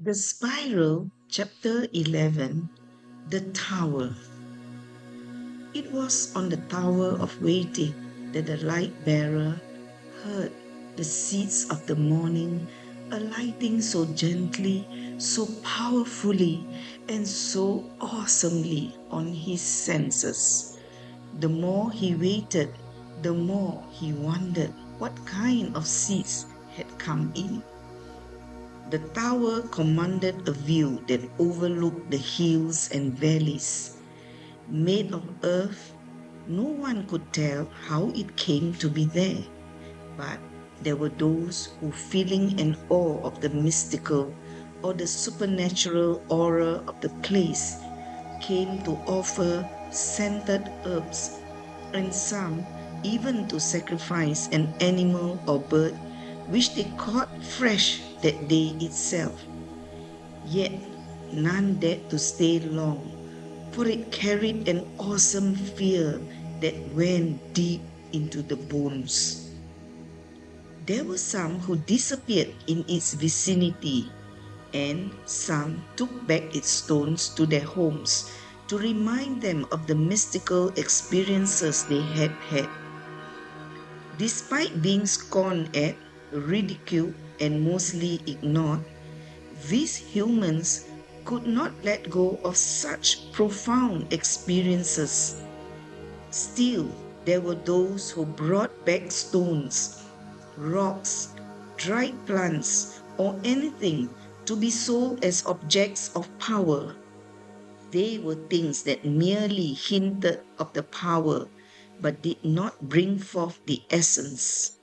The Spiral, Chapter 11. The Tower. It was on the Tower of Waiting that the light-bearer heard the seeds of the morning alighting so gently, so powerfully, and so awesomely on his senses. The more he waited, the more he wondered what kind of seeds had come in. The tower commanded a view that overlooked the hills and valleys. Made of earth, no one could tell how it came to be there, but there were those who, feeling an awe of the mystical or the supernatural aura of the place, came to offer scented herbs, and some even to sacrifice an animal or bird which they caught fresh that day itself. Yet none dared to stay long, for it carried an awesome fear that went deep into the bones. There were some who disappeared in its vicinity, and some took back its stones to their homes to remind them of the mystical experiences they had had. Despite being scorned at, ridiculed, and mostly ignored, these humans could not let go of such profound experiences. Still, there were those who brought back stones, rocks, dried plants, or anything to be sold as objects of power. They were things that merely hinted of the power but did not bring forth the essence.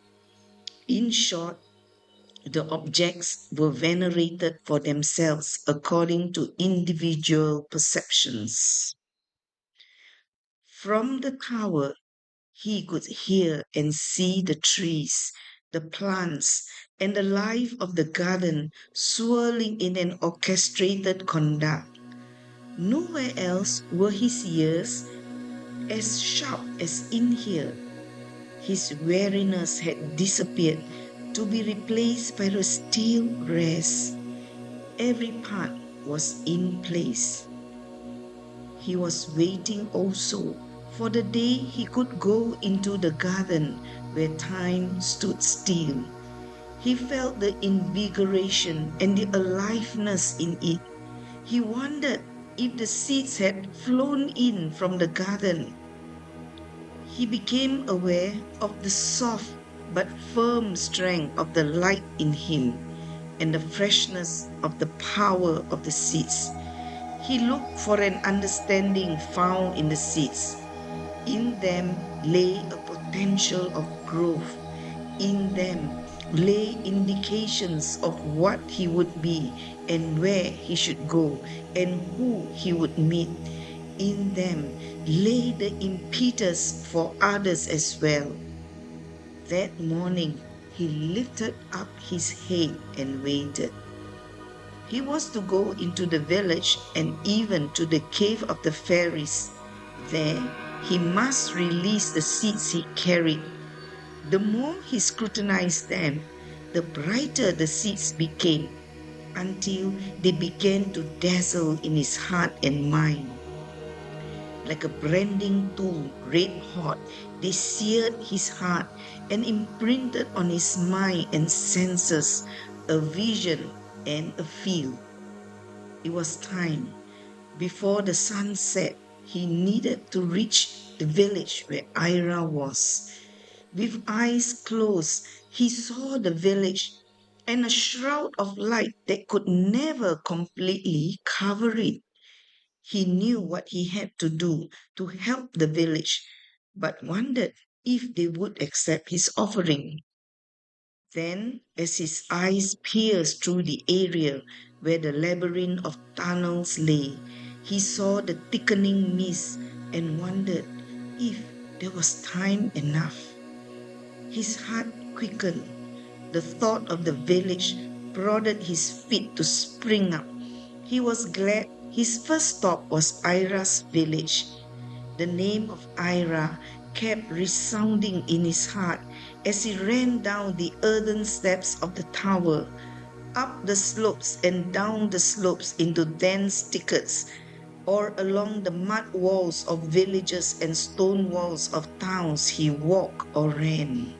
In short, the objects were venerated for themselves according to individual perceptions. From the tower, he could hear and see the trees, the plants, and the life of the garden swirling in an orchestrated conduct. Nowhere else were his ears as sharp as in here. His weariness had disappeared to be replaced by a still rest. Every part was in place. He was waiting also for the day he could go into the garden where time stood still. He felt the invigoration and the aliveness in it. He wondered if the seeds had flown in from the garden. He became aware of the soft but firm strength of the light in him and the freshness of the power of the seeds. He looked for an understanding found in the seeds. In them lay a potential of growth. In them lay indications of what he would be and where he should go and who he would meet. In them lay the impetus for others as well. That morning he lifted up his head and waited. He was to go into the village and even to the cave of the fairies. There he must release the seeds he carried. The more he scrutinized them, the brighter the seeds became, until they began to dazzle in his heart and mind. Like a branding tool, red hot, they seared his heart and imprinted on his mind and senses a vision and a feel. It was time. Before the sun set, he needed to reach the village where Ira was. With eyes closed, he saw the village and a shroud of light that could never completely cover it. He knew what he had to do to help the village, but wondered if they would accept his offering. Then, as his eyes pierced through the area where the labyrinth of tunnels lay, he saw the thickening mist and wondered if there was time enough. His heart quickened. The thought of the village prodded his feet to spring up. He was glad his first stop was Ira's village. The name of Ira kept resounding in his heart as he ran down the earthen steps of the tower. Up the slopes and down the slopes into dense thickets, or along the mud walls of villages and stone walls of towns he walked or ran.